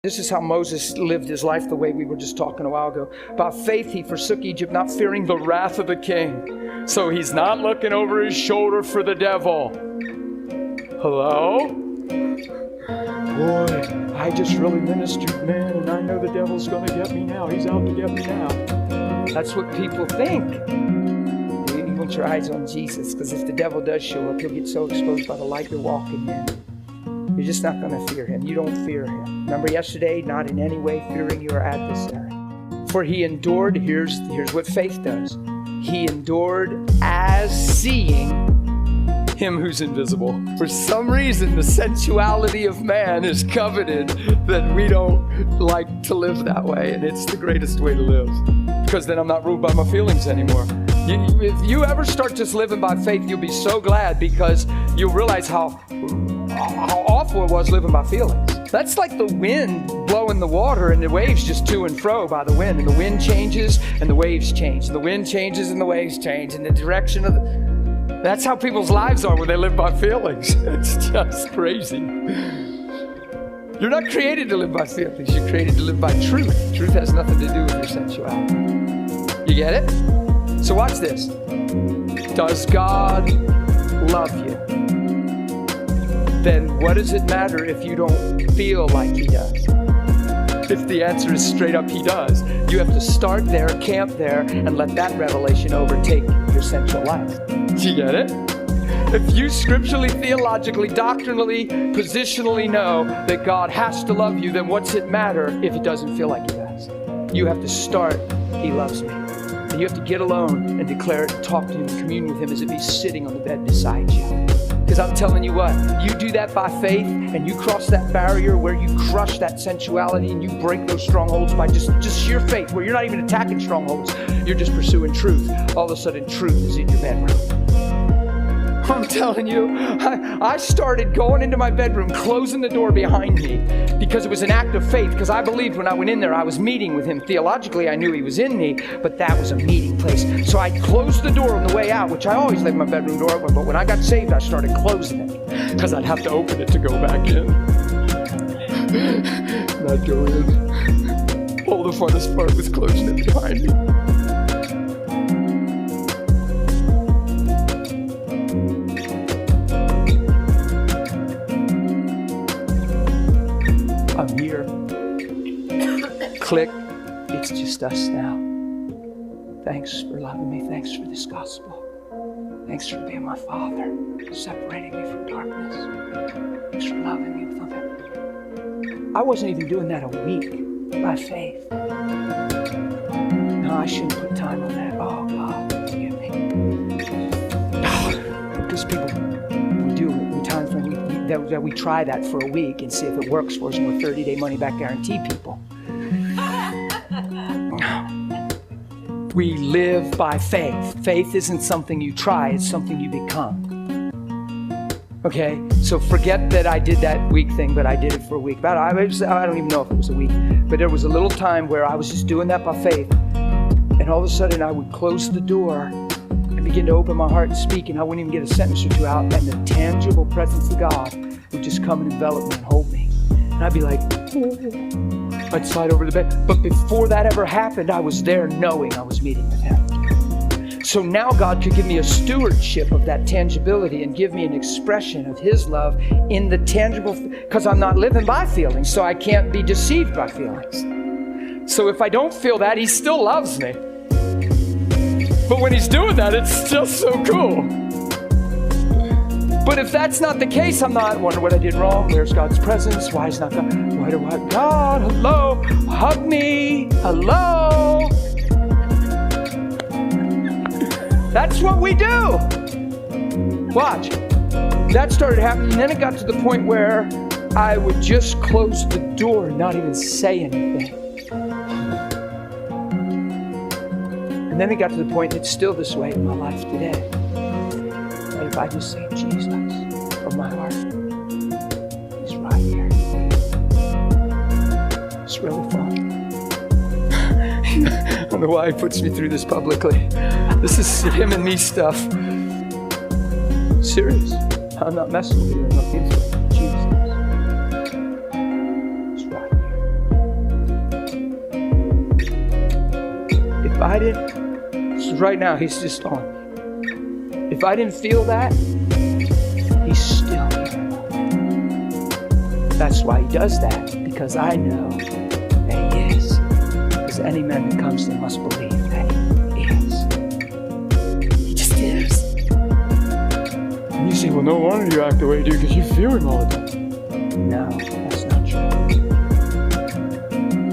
This is how Moses lived his life the way we were just talking a while ago. By faith, he forsook Egypt, not fearing the wrath of the king. So he's not looking over his shoulder for the devil. Hello? Boy, I just really ministered, man, and I know the devil's going to get me now. He's out to get me now. That's what people think. You want your eyes on Jesus, because if the devil does show up, he'll get so exposed by the light you're walking in. You're just not going to fear him. You don't fear him. Remember yesterday, not in any way fearing your adversary. For he endured, here's what faith does. He endured as seeing him who's invisible. For some reason, the sensuality of man is coveted that we don't like to live that way. And it's the greatest way to live. Because then I'm not ruled by my feelings anymore. If you ever start just living by faith, you'll be so glad, because you'll realize how awful it was living by feelings. That's like the wind blowing the water and the waves just to and fro by the wind. And the wind changes and the waves change. And the wind changes and the waves change. And the direction of the... That's how people's lives are when they live by feelings. It's just crazy. You're not created to live by feelings. You're created to live by truth. Truth has nothing to do with your sensuality. You get it? So watch this. Does God love you? Then what does it matter if you don't feel like he does? If the answer is straight up he does, you have to start there, camp there, and let that revelation overtake your sensual life. Do you get it? If you scripturally, theologically, doctrinally, positionally know that God has to love you, then what's it matter if it doesn't feel like he does? You have to start, he loves me. And you have to get alone and declare it, and talk to him, and commune with him as if he's sitting on the bed beside you. Because I'm telling you what, you do that by faith and you cross that barrier where you crush that sensuality and you break those strongholds by just sheer faith, where you're not even attacking strongholds, you're just pursuing truth. All of a sudden, truth is in your bedroom. I'm telling you, I started going into my bedroom, closing the door behind me, because it was an act of faith, because I believed when I went in there, I was meeting with him. Theologically, I knew he was in me, but that was a meeting place. So I closed the door on the way out, which I always leave my bedroom door open, but when I got saved, I started closing it, because I'd have to open it to go back in. Not go in. Oh, the funnest part was closing it behind me. I'm here. Click. It's just us now. Thanks for loving me. Thanks for this gospel. Thanks for being my Father, separating me from darkness. Thanks for loving me with love. I wasn't even doing that a week by faith. No, I shouldn't put time on that. Oh, God, forgive me. Because people, we do it. That we try that for a week and see if it works for us, and we're 30-day money-back guarantee people. We live by faith. Faith isn't something you try, it's something you become. Okay? So forget that I did that week thing, but I did it for a week. I don't even know if it was a week, but there was a little time where I was just doing that by faith, and all of a sudden I would close the door and begin to open my heart and speak, and I wouldn't even get a sentence or two out, and the tangible presence of God would just come and envelop me and hold me. And I'd be like, oh. I'd slide over the bed. But before that ever happened, I was there knowing I was meeting with him. So now God could give me a stewardship of that tangibility and give me an expression of his love in the tangible, because I'm not living by feelings, so I can't be deceived by feelings. So if I don't feel that, he still loves me. But when he's doing that, it's just so cool. But if that's not the case, I'm not, wonder what I did wrong. Where's God's presence? Why is not God? Why do I? God, hello, hug me, hello. That's what we do. Watch. That started happening, and then it got to the point where I would just close the door and not even say anything. And then it got to the point, it's still this way in my life today. And if I just say Jesus from my heart, he's right here. It's really fun. I don't know why he puts me through this publicly. This is him and me stuff. Serious. I'm not messing with you. I'm not being silly. Jesus. He's right here. I didn't, so right now, he's just on me. If I didn't feel that, he's still here. That's why he does that, because I know that he is. Because any man that comes to him must believe that he is. He just is. And you say, well, no wonder you act the way you do, because you feel him all the time. No, that's not true.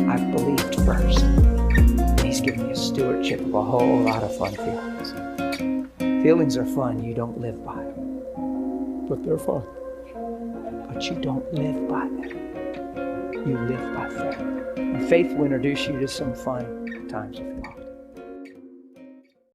I've believed first. And he's given me a stewardship of a whole lot of fun feelings. Feelings are fun, you don't live by them. But they're fun. But you don't live by them. You live by faith. And faith will introduce you to some fun times of your life.